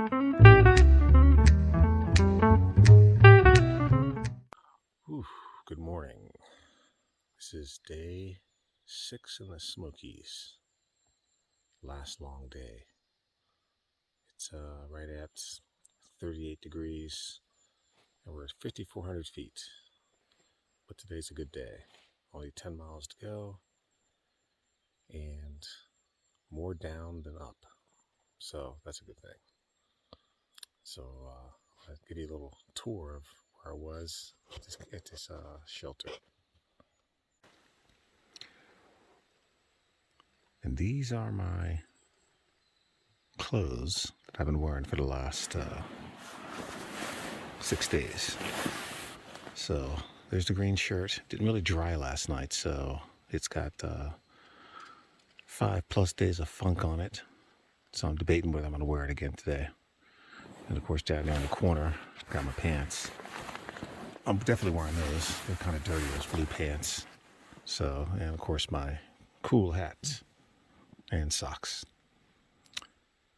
Good morning. This is day 6 in the Smokies. Last long day. It's right at 38 degrees and we're at 5,400 feet. But today's a good day. Only 10 miles to go and more down than up. So that's a good thing. So I'll give you a little tour of where I was at this shelter. And these are my clothes that I've been wearing for the last 6 days. So there's the green shirt. Didn't really dry last night, so it's got 5+ days of funk on it. So I'm debating whether I'm going to wear it again today. And of course down there in the corner, got my pants. I'm definitely wearing those. They're kind of dirty, those blue pants. So, and of course my cool hats and socks.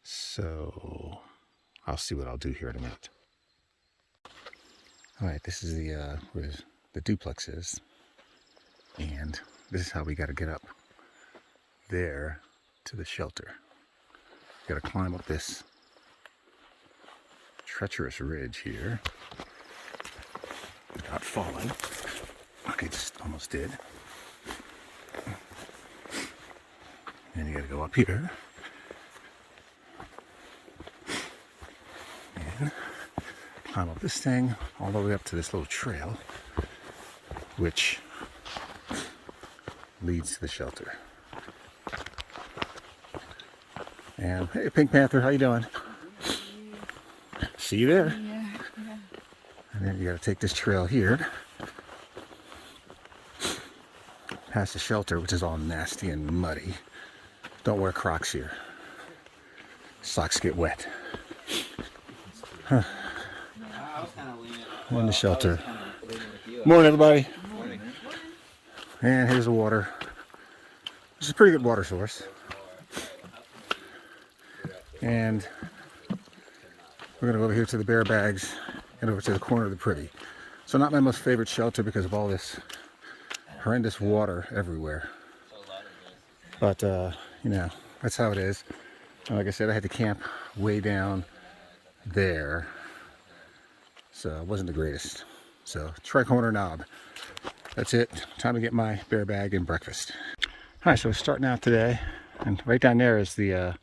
So I'll see what I'll do here in a minute. All right, this is where the duplex is, and this is how we got to get up there to the shelter. Got to climb up this treacherous ridge here without falling. Okay, just almost did. And you got to go up here and climb up this thing all the way up to this little trail, which leads to the shelter. And hey, Pink Panther, how you doing? See you there. Yeah. And then you got to take this trail here past the shelter, which is all nasty and muddy. Don't wear Crocs here. Socks get wet. Huh. I'm in the shelter. Morning, everybody. Morning. And here's the water. This is a pretty good water source. And we're going to go over here to the bear bags and over to the corner of the privy. So not my most favorite shelter because of all this horrendous water everywhere. But, you know, that's how it is. And like I said, I had to camp way down there. So it wasn't the greatest. So Tricorner Knob. That's it. Time to get my bear bag and breakfast. All right, so we're starting out today. And right down there is the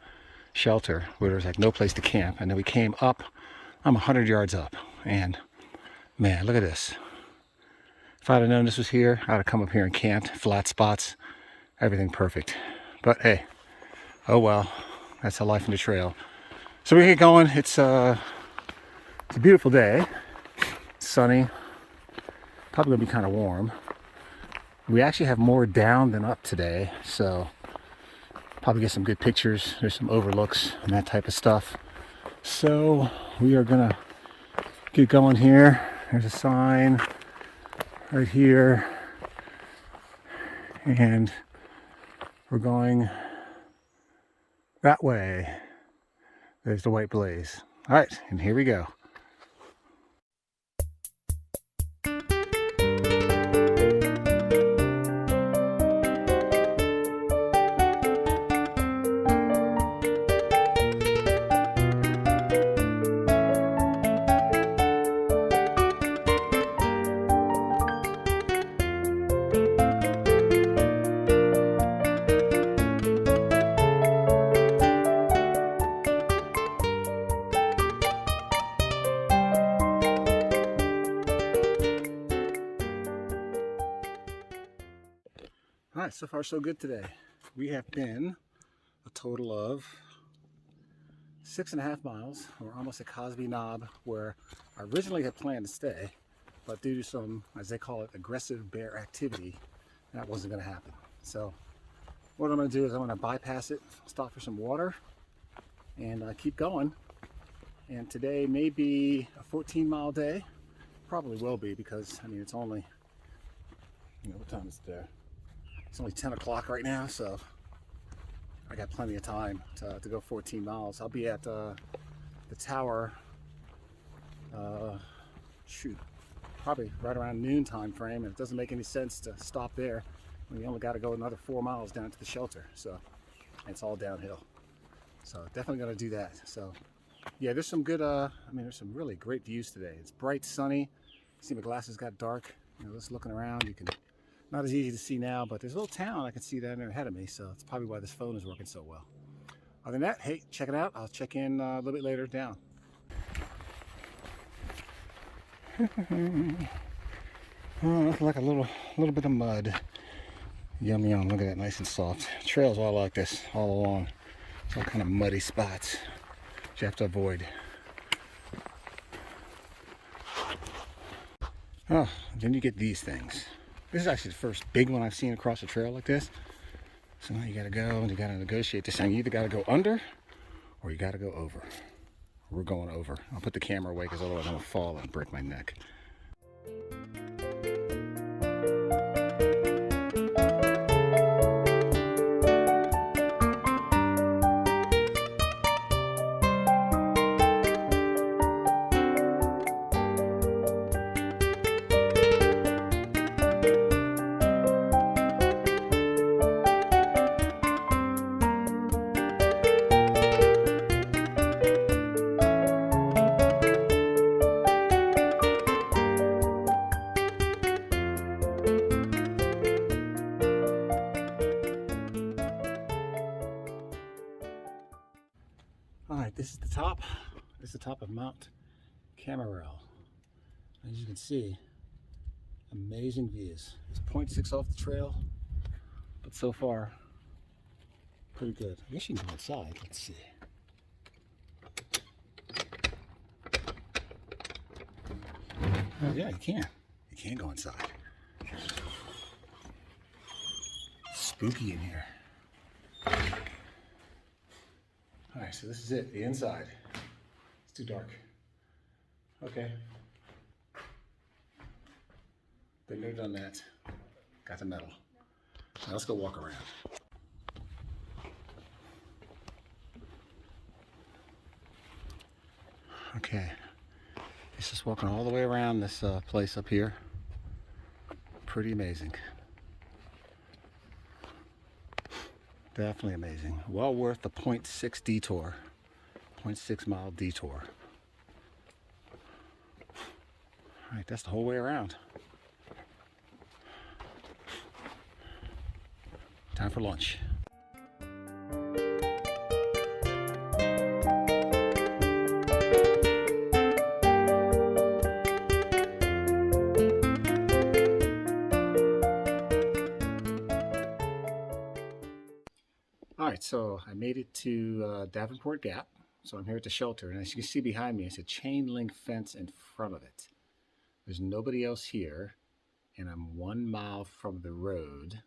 shelter where there's like no place to camp. And then we came up. I'm 100 yards up. And man, look at this. If I'd have known this was here, I'd have come up here and camped. Flat spots. Everything perfect. But hey, oh well, that's the life in the trail. So we get going. It's a beautiful day. It's sunny. Probably gonna be kind of warm. We actually have more down than up today, so probably get some good pictures. There's some overlooks and that type of stuff. So we are gonna get going here. There's a sign right here, and we're going that way. There's the white blaze. All right, and here we go. All right, so far so good today. We have been a total of 6.5 miles. We're almost at Cosby Knob, where I originally had planned to stay, but due to some, as they call it, aggressive bear activity, that wasn't going to happen. So what I'm going to do is I'm going to bypass it, stop for some water, and keep going. And today may be a 14-mile day. Probably will be because, I mean, it's only, you know, what time is it there? It's only 10 o'clock right now, so I got plenty of time to go 14 miles. I'll be at the tower, shoot, probably right around noon time frame, and it doesn't make any sense to stop there. We only got to go another 4 miles down to the shelter, so it's all downhill. So definitely going to do that. So yeah, there's some good, I mean, there's some really great views today. It's bright, sunny. See, my glasses got dark. You know, just looking around, you can, not as easy to see now, but there's a little town I can see down there ahead of me, so it's probably why this phone is working so well. Other than that, hey, check it out. I'll check in a little bit later down. Oh, like a little bit of mud. Yum yum, look at that, nice and soft. Trails all like this all along. It's all kind of muddy spots that you have to avoid. Oh, then you get these things. This is actually the first big one I've seen across a trail like this. So now you gotta go and you gotta negotiate this thing. You either gotta go under or you gotta go over. We're going over. I'll put the camera away because otherwise I'm gonna fall and break my neck. Alright, this is the top. This is the top of Mount Camarel. As you can see, amazing views. It's 0.6 off the trail, but so far, pretty good. I guess you can go inside. Let's see. Oh yeah, you can. You can go inside. Spooky in here. Alright, so this is it, the inside. It's too dark. Okay. Been there, done that. Got the metal. Now let's go walk around. Okay. It's just walking all the way around this place up here. Pretty amazing. Definitely amazing. Well worth the 0.6 detour. 0.6 mile detour. Alright, that's the whole way around. Time for lunch. Alright, so I made it to Davenport Gap. So I'm here at the shelter, and as you can see behind me, it's a chain link fence in front of it. There's nobody else here, and I'm 1 mile from the road.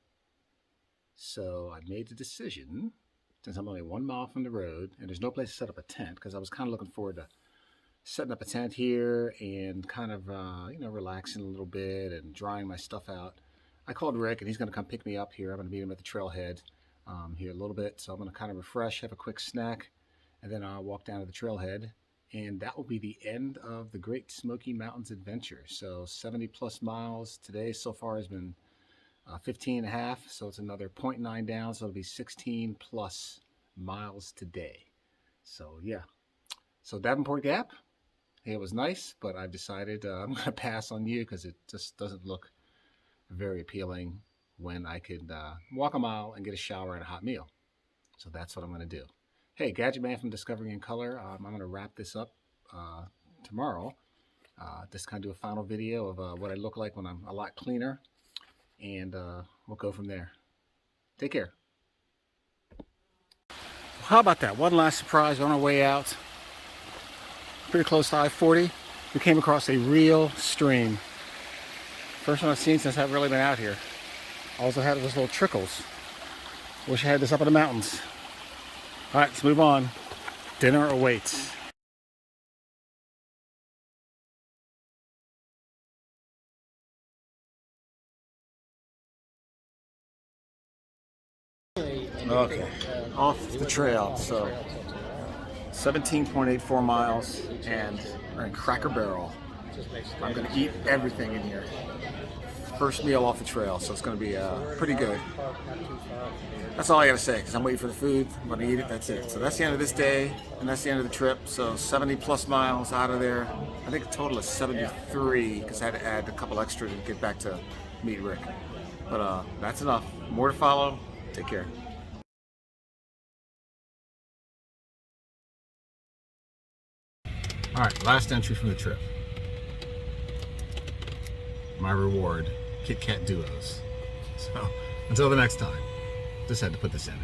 So I made the decision, since I'm only 1 mile from the road, and there's no place to set up a tent, because I was kind of looking forward to setting up a tent here and kind of, you know, relaxing a little bit and drying my stuff out. I called Rick, and he's going to come pick me up here. I'm going to meet him at the trailhead here a little bit. So I'm going to kind of refresh, have a quick snack, and then I'll walk down to the trailhead. And that will be the end of the Great Smoky Mountains adventure. So 70 plus miles today so far has been 15 and a half. So it's another 0.9 down. So it'll be 16 plus miles today. So yeah. So Davenport Gap, hey, it was nice, but I've decided I'm going to pass on you because it just doesn't look very appealing when I could walk a mile and get a shower and a hot meal. So that's what I'm going to do. Hey, Gadget Man from Discovering in Color, I'm going to wrap this up tomorrow. Just kind of do a final video of what I look like when I'm a lot cleaner. And we'll go from there. Take care. How about that? One last surprise on our way out. Pretty close to I-40. We came across a real stream. First one I've seen since I've really been out here. Also had those little trickles. Wish I had this up in the mountains. All right, let's move on. Dinner awaits. Okay, off the trail. So 17.84 miles, and we're in Cracker Barrel. I'm gonna eat everything in here. First meal off the trail, so it's gonna be pretty good. That's all I gotta say, because I'm waiting for the food. I'm gonna eat it, that's it. So that's the end of this day, and that's the end of the trip. So 70 plus miles out of there. I think a total of 73, because I had to add a couple extra to get back to meet Rick. But that's enough. More to follow. Take care. All right, last entry from the trip. My reward, Kit Kat Duos. So until the next time, just had to put this in.